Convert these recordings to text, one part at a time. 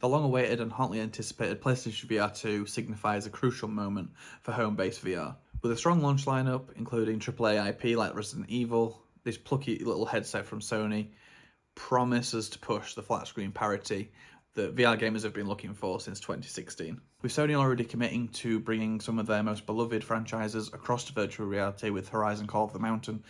The long-awaited and hotly anticipated PlayStation VR2 signifies a crucial moment for home-based VR. With a strong launch lineup, including AAA IP like Resident Evil, this plucky little headset from Sony promises to push the flat screen parity that VR gamers have been looking for since 2016. With Sony already committing to bringing some of their most beloved franchises across to virtual reality with Horizon Call of the Mountain,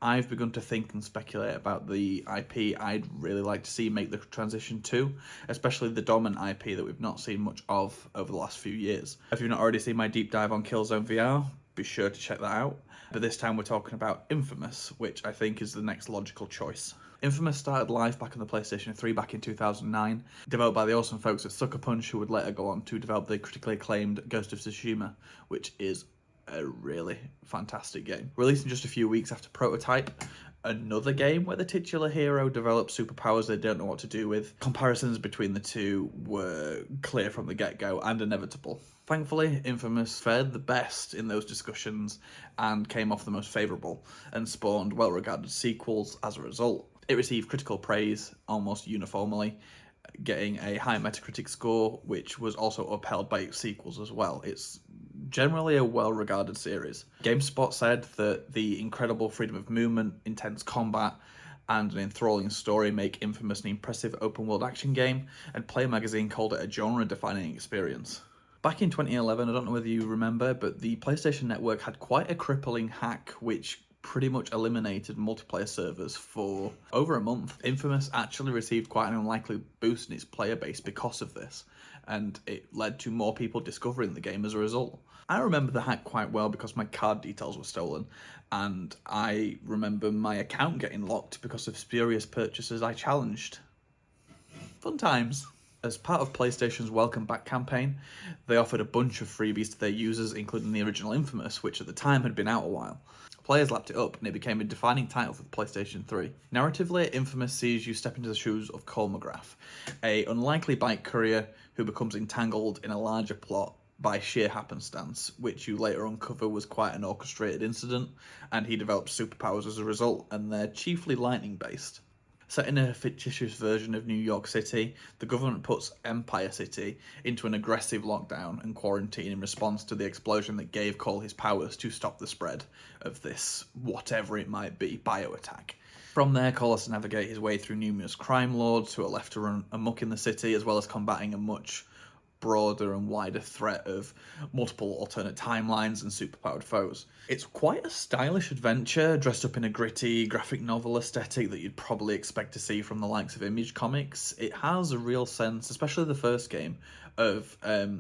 I've begun to think and speculate about the IP I'd really like to see make the transition to, especially the dormant IP that we've not seen much of over the last few years. If you've not already seen my deep dive on Killzone VR, be sure to check that out. But this time we're talking about inFAMOUS, which I think is the next logical choice. inFAMOUS started life back on the PlayStation 3 back in 2009, developed by the awesome folks at Sucker Punch, who would later go on to develop the critically acclaimed Ghost of Tsushima, which is a really fantastic game. Released in just a few weeks after Prototype, another game where the titular hero develops superpowers they don't know what to do with. Comparisons between the two were clear from the get-go and inevitable. Thankfully, inFAMOUS fared the best in those discussions and came off the most favourable, and spawned well-regarded sequels as a result. It received critical praise almost uniformly, getting a high Metacritic score, which was also upheld by its sequels as well. It's generally a well-regarded series. GameSpot said that the incredible freedom of movement, intense combat, and an enthralling story make inFAMOUS an impressive open-world action game, and Play Magazine called it a genre-defining experience. Back in 2011, I don't know whether you remember, but the PlayStation Network had quite a crippling hack which pretty much eliminated multiplayer servers for over a month. inFAMOUS actually received quite an unlikely boost in its player base because of this, and it led to more people discovering the game as a result. I remember the hack quite well because my card details were stolen, and I remember my account getting locked because of spurious purchases I challenged. Fun times. As part of PlayStation's Welcome Back campaign, they offered a bunch of freebies to their users, including the original inFAMOUS, which at the time had been out a while. Players lapped it up, and it became a defining title for the PlayStation 3. Narratively, inFAMOUS sees you step into the shoes of Cole McGrath, a unlikely bike courier who becomes entangled in a larger plot by sheer happenstance, which you later uncover was quite an orchestrated incident, and he develops superpowers as a result, and they're chiefly lightning-based. Set in a fictitious version of New York City, the government puts Empire City into an aggressive lockdown and quarantine in response to the explosion that gave Cole his powers to stop the spread of this, whatever it might be, bio-attack. From there, Cole has to navigate his way through numerous crime lords who are left to run amok in the city, as well as combating a much broader and wider threat of multiple alternate timelines and superpowered foes. It's quite a stylish adventure, dressed up in a gritty graphic novel aesthetic that you'd probably expect to see from the likes of Image Comics. It has a real sense, especially the first game, of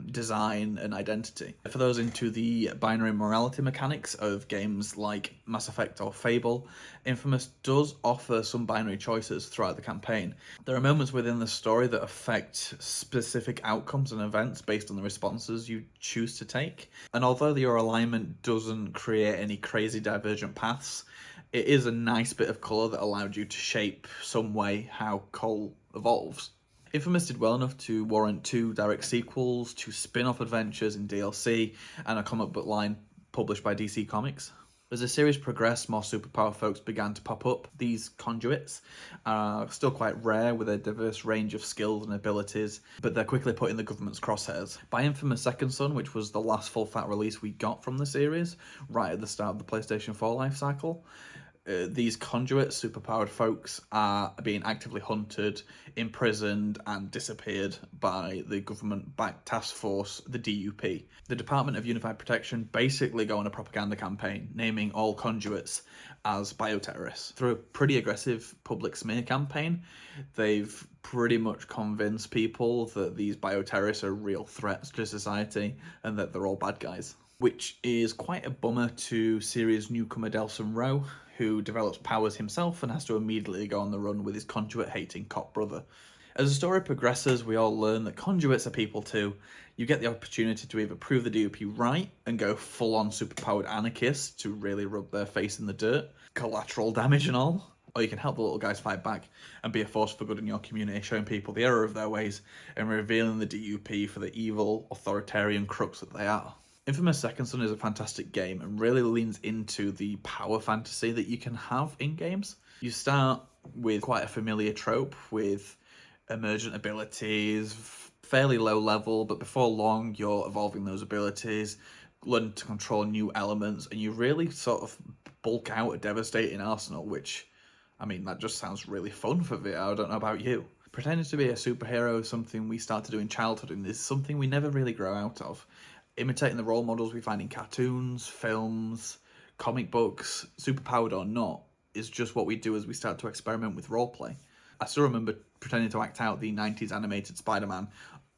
design and identity. For those into the binary morality mechanics of games like Mass Effect or Fable, inFAMOUS does offer some binary choices throughout the campaign. There are moments within the story that affect specific outcomes and events based on the responses you choose to take, and although your alignment doesn't create any crazy divergent paths, it is a nice bit of colour that allowed you to shape some way how Cole evolves. inFAMOUS did well enough to warrant 2 direct sequels, 2 spin-off adventures in DLC, and a comic book line published by DC Comics. As the series progressed, more superpower folks began to pop up. These conduits are still quite rare with a diverse range of skills and abilities, but they're quickly put in the government's crosshairs. By inFAMOUS Second Son, which was the last full-fat release we got from the series, right at the start of the PlayStation 4 lifecycle, these conduit superpowered folks are being actively hunted, imprisoned, and disappeared by the government-backed task force, the DUP. The Department of Unified Protection basically go on a propaganda campaign, naming all conduits as bioterrorists. Through a pretty aggressive public smear campaign, they've pretty much convinced people that these bioterrorists are real threats to society and that they're all bad guys. Which is quite a bummer to series newcomer Delson Rowe, who develops powers himself and has to immediately go on the run with his conduit-hating cop brother. As the story progresses, we all learn that conduits are people too. You get the opportunity to either prove the DUP right and go full-on superpowered anarchists to really rub their face in the dirt, collateral damage and all, or you can help the little guys fight back and be a force for good in your community, showing people the error of their ways and revealing the DUP for the evil, authoritarian crooks that they are. inFAMOUS Second Son is a fantastic game and really leans into the power fantasy that you can have in games. You start with quite a familiar trope with emergent abilities, fairly low level, but before long you're evolving those abilities, learning to control new elements, and you really sort of bulk out a devastating arsenal, which, I mean, that just sounds really fun for VR. I don't know about you. Pretending to be a superhero is something we start to do in childhood, and is something we never really grow out of. Imitating the role models we find in cartoons, films, comic books, superpowered or not, is just what we do as we start to experiment with roleplay. I still remember pretending to act out the 90s animated Spider-Man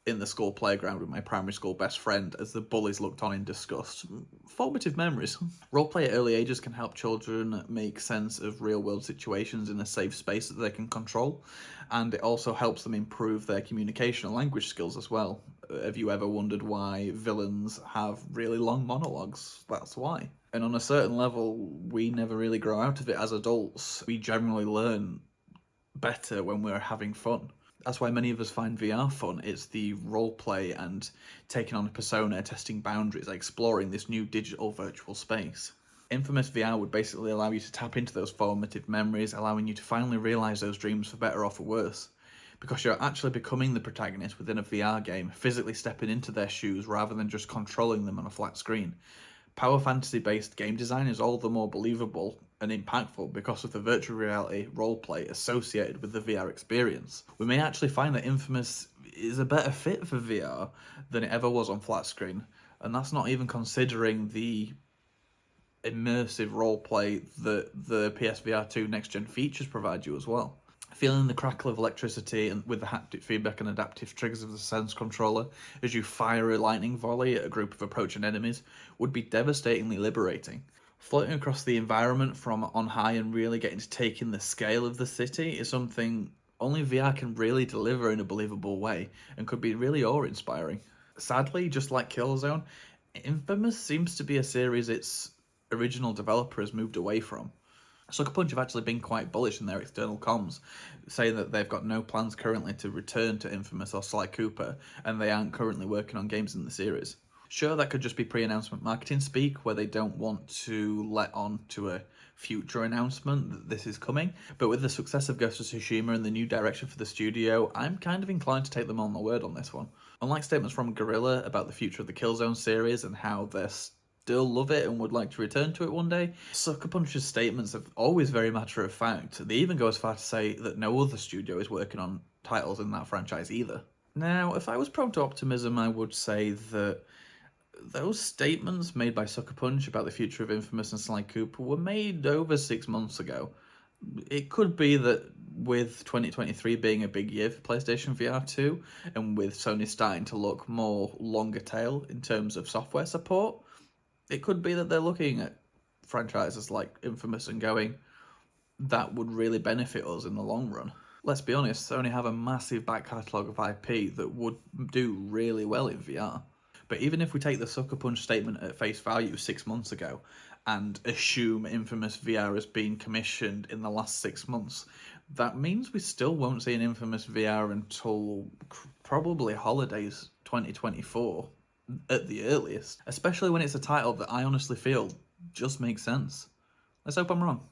in the school playground with my primary school best friend as the bullies looked on in disgust. Formative memories. Roleplay at early ages can help children make sense of real-world situations in a safe space that they can control, and it also helps them improve their communication and language skills as well. Have you ever wondered why villains have really long monologues? That's why. And on a certain level, we never really grow out of it as adults. We generally learn better when we're having fun. That's why many of us find VR fun. It's the roleplay and taking on a persona, testing boundaries, exploring this new digital virtual space. inFAMOUS VR would basically allow you to tap into those formative memories, allowing you to finally realise those dreams for better or for worse. Because you're actually becoming the protagonist within a VR game, physically stepping into their shoes rather than just controlling them on a flat screen. Power fantasy-based game design is all the more believable and impactful because of the virtual reality roleplay associated with the VR experience. We may actually find that inFAMOUS is a better fit for VR than it ever was on flat screen, and that's not even considering the immersive roleplay that the PSVR2 next-gen features provide you as well. Feeling the crackle of electricity and with the haptic feedback and adaptive triggers of the Sense controller as you fire a lightning volley at a group of approaching enemies would be devastatingly liberating. Floating across the environment from on high and really getting to take in the scale of the city is something only VR can really deliver in a believable way and could be really awe-inspiring. Sadly, just like Killzone, inFAMOUS seems to be a series its original developer has moved away from. Sucker Punch have actually been quite bullish in their external comms, saying that they've got no plans currently to return to inFAMOUS or Sly Cooper, and they aren't currently working on games in the series. Sure, that could just be pre-announcement marketing speak, where they don't want to let on to a future announcement that this is coming, but with the success of Ghost of Tsushima and the new direction for the studio, I'm kind of inclined to take them on their word on this one. Unlike statements from Guerrilla about the future of the Killzone series and how they're still love it and would like to return to it one day, Sucker Punch's statements are always very matter of fact. They even go as far to say that no other studio is working on titles in that franchise either. Now, if I was prone to optimism, I would say that those statements made by Sucker Punch about the future of inFAMOUS and Sly Cooper were made over 6 months ago. It could be that with 2023 being a big year for PlayStation VR2, and with Sony starting to look more longer tail in terms of software support, it could be that they're looking at franchises like inFAMOUS and going, that would really benefit us in the long run. Let's be honest, Sony have a massive back catalogue of IP that would do really well in VR. But even if we take the Sucker Punch statement at face value 6 months ago and assume inFAMOUS VR has been commissioned in the last 6 months, that means we still won't see an inFAMOUS VR until probably holidays 2024 at the earliest, especially when it's a title that I honestly feel just makes sense. Let's hope I'm wrong.